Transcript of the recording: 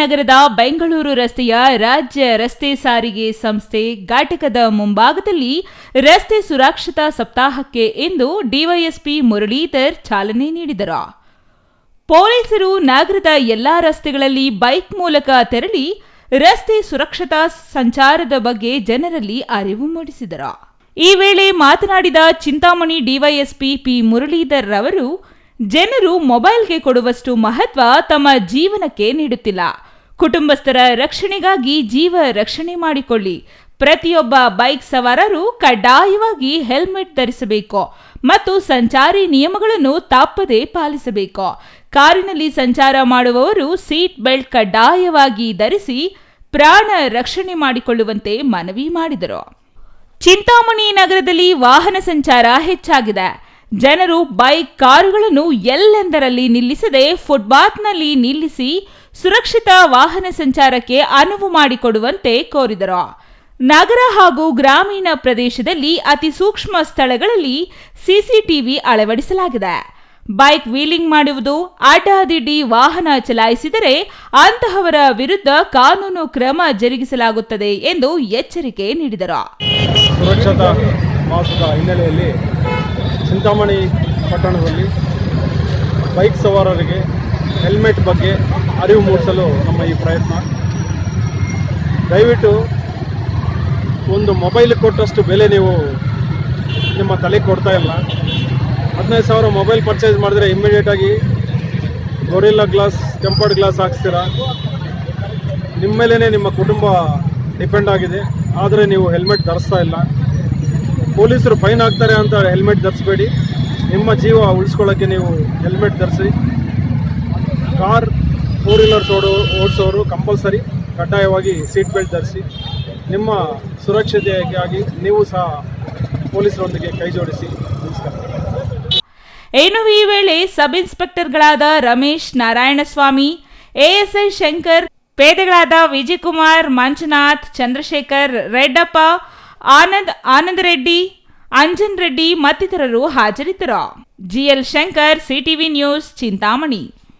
ನಗರದ ಬೆಂಗಳೂರು ರಸ್ತೆಯ ರಾಜ್ಯ ರಸ್ತೆ ಸಾರಿಗೆ ಸಂಸ್ಥೆ ಘಟಕದ ಮುಂಭಾಗದಲ್ಲಿ ರಸ್ತೆ ಸುರಕ್ಷತಾ ಸಪ್ತಾಹಕ್ಕೆ ಇಂದು ಡಿವೈಎಸ್ಪಿ ಮುರಳೀಧರ್ ಚಾಲನೆ ನೀಡಿದರು. ಪೊಲೀಸರು ನಗರದ ಎಲ್ಲಾ ರಸ್ತೆಗಳಲ್ಲಿ ಬೈಕ್ ಮೂಲಕ ತೆರಳಿ ರಸ್ತೆ ಸುರಕ್ಷತಾ ಸಂಚಾರದ ಬಗ್ಗೆ ಜನರಲ್ಲಿ ಅರಿವು ಮೂಡಿಸಿದರು. ಈ ವೇಳೆ ಮಾತನಾಡಿದ ಚಿಂತಾಮಣಿ ಡಿವೈಎಸ್ಪಿ ಪಿ ಮುರಳೀಧರ್ ರವರು, ಜನರು ಮೊಬೈಲ್ಗೆ ಕೊಡುವಷ್ಟು ಮಹತ್ವ ತಮ್ಮ ಜೀವನಕ್ಕೆ ನೀಡುತ್ತಿಲ್ಲ. ಕುಟುಂಬಸ್ಥರ ರಕ್ಷಣೆಗಾಗಿ ಜೀವ ರಕ್ಷಣೆ ಮಾಡಿಕೊಳ್ಳಿ. ಪ್ರತಿಯೊಬ್ಬ ಬೈಕ್ ಸವಾರರು ಕಡ್ಡಾಯವಾಗಿ ಹೆಲ್ಮೆಟ್ ಧರಿಸಬೇಕು ಮತ್ತು ಸಂಚಾರಿ ನಿಯಮಗಳನ್ನು ತಪ್ಪದೆ ಪಾಲಿಸಬೇಕು. ಕಾರಿನಲ್ಲಿ ಸಂಚಾರ ಮಾಡುವವರು ಸೀಟ್ ಬೆಲ್ಟ್ ಕಡ್ಡಾಯವಾಗಿ ಧರಿಸಿ ಪ್ರಾಣ ರಕ್ಷಣೆ ಮಾಡಿಕೊಳ್ಳುವಂತೆ ಮನವಿ ಮಾಡಿದರು. ಚಿಂತಾಮಣಿ ನಗರದಲ್ಲಿ ವಾಹನ ಸಂಚಾರ ಹೆಚ್ಚಾಗಿದೆ. ಜನರು ಬೈಕ್, ಕಾರುಗಳನ್ನು ಎಲ್ಲೆಂದರಲ್ಲಿ ನಿಲ್ಲಿಸದೆ ಫುಟ್ಪಾತ್ನಲ್ಲಿ ನಿಲ್ಲಿಸಿ ಸುರಕ್ಷಿತ ವಾಹನ ಸಂಚಾರಕ್ಕೆ ಅನುವು ಮಾಡಿಕೊಡುವಂತೆ ಕೋರಿದರು. ನಗರ ಹಾಗೂ ಗ್ರಾಮೀಣ ಪ್ರದೇಶದಲ್ಲಿ ಅತಿ ಸೂಕ್ಷ್ಮ ಸ್ಥಳಗಳಲ್ಲಿ ಸಿಸಿಟಿವಿ ಅಳವಡಿಸಲಾಗಿದೆ. ಬೈಕ್ ವೀಲಿಂಗ್ ಮಾಡುವುದು, ಅಡ್ಡಾದಿಡ್ಡಿ ವಾಹನ ಚಲಾಯಿಸಿದರೆ ಅಂತಹವರ ವಿರುದ್ಧ ಕಾನೂನು ಕ್ರಮ ಜರುಗಿಸಲಾಗುತ್ತದೆ ಎಂದು ಎಚ್ಚರಿಕೆ ನೀಡಿದರು. ಸುರಕ್ಷತಾ ಮಾಸದ ಹಿನ್ನೆಲೆಯಲ್ಲಿ ಚಿಂತಾಮಣಿ ಪಟ್ಟಣದಲ್ಲಿ ಬೈಕ್ ಸವಾರರಿಗೆ ಹೆಲ್ಮೆಟ್ ಬಗ್ಗೆ ಅರಿವು ಮೂಡಿಸಲು ನಮ್ಮ ಈ ಪ್ರಯತ್ನ. ದಯವಿಟ್ಟು ಒಂದು ಮೊಬೈಲ್ ಕೊಟ್ಟಷ್ಟು ಬೆಲೆ ನೀವು ನಿಮ್ಮ ತಲೆಗೆ ಕೊಡ್ತಾ ಇಲ್ಲ. 15,000 ಮೊಬೈಲ್ ಪರ್ಚೇಸ್ ಮಾಡಿದ್ರೆ ಇಮ್ಮಿಡಿಯೇಟಾಗಿ ಗೊರಿಲ್ಲಾ ಗ್ಲಾಸ್, ಟೆಂಪರ್ಡ್ ಗ್ಲಾಸ್ ಹಾಕ್ಸ್ತೀರಾ. ನಿಮ್ಮ ಮೇಲೇ ನಿಮ್ಮ ಕುಟುಂಬ ಡಿಪೆಂಡ್ ಆಗಿದೆ. ಆದರೆ ನೀವು ಹೆಲ್ಮೆಟ್ ಧರಿಸ್ತಾ ಇಲ್ಲ. ಪೊಲೀಸರು ಫೈನ್ ಹಾಕ್ತಾರೆ ಅಂತ ಹೆಲ್ಮೆಟ್ ಧರಿಸಬೇಡಿ. ನಿಮ್ಮ ಜೀವ ಉಳಿಸ್ಕೊಳ್ಳೋಕ್ಕೆ ನೀವು ಹೆಲ್ಮೆಟ್ ಧರಿಸಿ. ಕಾರ್, 4 ವೀಲರ್ಸ್ ಓಡಿಸೋರು ಕಂಪಲ್ಸರಿ ಕಡ್ಡಾಯವಾಗಿ ಸೀಟ್ ಬೆಲ್ಟ್ ಧರಿಸಿ. ನಿಮ್ಮ ಸುರಕ್ಷತೆಗಾಗಿ ನೀವು ಸಹ ಪೊಲೀಸರೊಂದಿಗೆ ಕೈ ಜೋಡಿಸಿ. ನಮಸ್ಕಾರ. ಇನ್ನು ಈ ವೇಳೆ ಸಬ್ ಇನ್ಸ್ಪೆಕ್ಟರ್ಗಳಾದ ರಮೇಶ್, ನಾರಾಯಣಸ್ವಾಮಿ, ಎಎಸ್ಐ ಶಂಕರ್, ಪೇದೆಗಳಾದ ವಿಜಯಕುಮಾರ್, ಮಂಜುನಾಥ್, ಚಂದ್ರಶೇಖರ್, ರೆಡ್ಡಪ್ಪ, ಆನಂದ್ ರೆಡ್ಡಿ, ಅಂಜನ್ ರೆಡ್ಡಿ ಮತ್ತಿತರರು ಹಾಜರಿದ್ದರು. GL Shankar, CTV news, Chintamani.